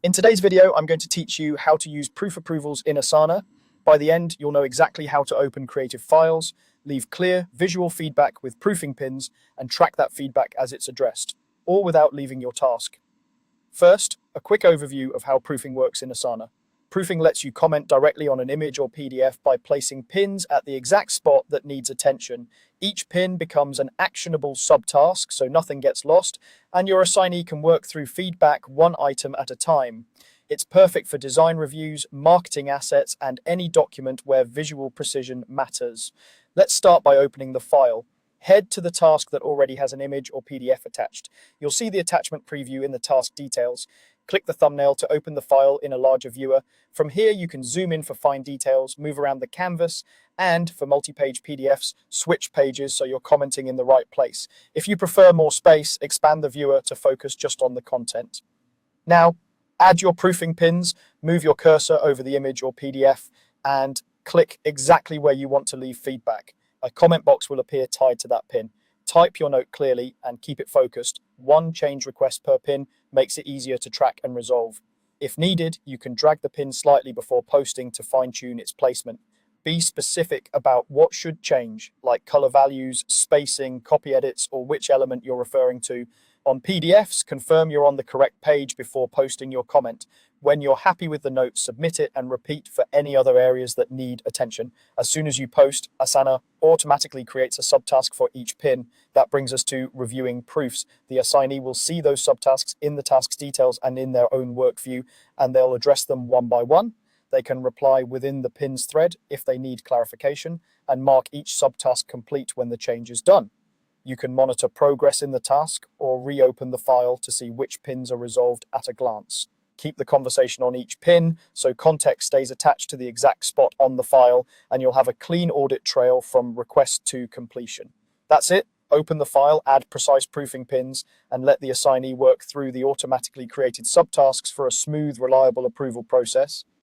In today's video, I'm going to teach you how to use proof approvals in Asana. By the end, you'll know exactly how to open creative files, leave clear visual feedback with proofing pins, and track that feedback as it's addressed, all without leaving your task. First, a quick overview of how proofing works in Asana. Proofing lets you comment directly on an image or PDF by placing pins at the exact spot that needs attention. Each pin becomes an actionable subtask, so nothing gets lost, and your assignee can work through feedback one item at a time. It's perfect for design reviews, marketing assets, and any document where visual precision matters. Let's start by opening the file. Head to the task that already has an image or PDF attached. You'll see the attachment preview in the task details. Click the thumbnail to open the file in a larger viewer. From here, you can zoom in for fine details, move around the canvas, and for multi-page PDFs, switch pages so you're commenting in the right place. If you prefer more space, expand the viewer to focus just on the content. Now, add your proofing pins, move your cursor over the image or PDF, and click exactly where you want to leave feedback. A comment box will appear tied to that pin. Type your note clearly and keep it focused. One change request per pin makes it easier to track and resolve. If needed, you can drag the pin slightly before posting to fine-tune its placement. Be specific about what should change, like color values, spacing, copy edits, or which element you're referring to. On PDFs, confirm you're on the correct page before posting your comment. When you're happy with the note, submit it and repeat for any other areas that need attention. As soon as you post, Asana automatically creates a subtask for each pin. That brings us to reviewing proofs. The assignee will see those subtasks in the task's details and in their own work view, and they'll address them one by one. They can reply within the pins thread if they need clarification, and mark each subtask complete when the change is done. You can monitor progress in the task or reopen the file to see which pins are resolved at a glance. Keep the conversation on each pin so context stays attached to the exact spot on the file, and you'll have a clean audit trail from request to completion. That's it. Open the file, add precise proofing pins, and let the assignee work through the automatically created subtasks for a smooth, reliable approval process.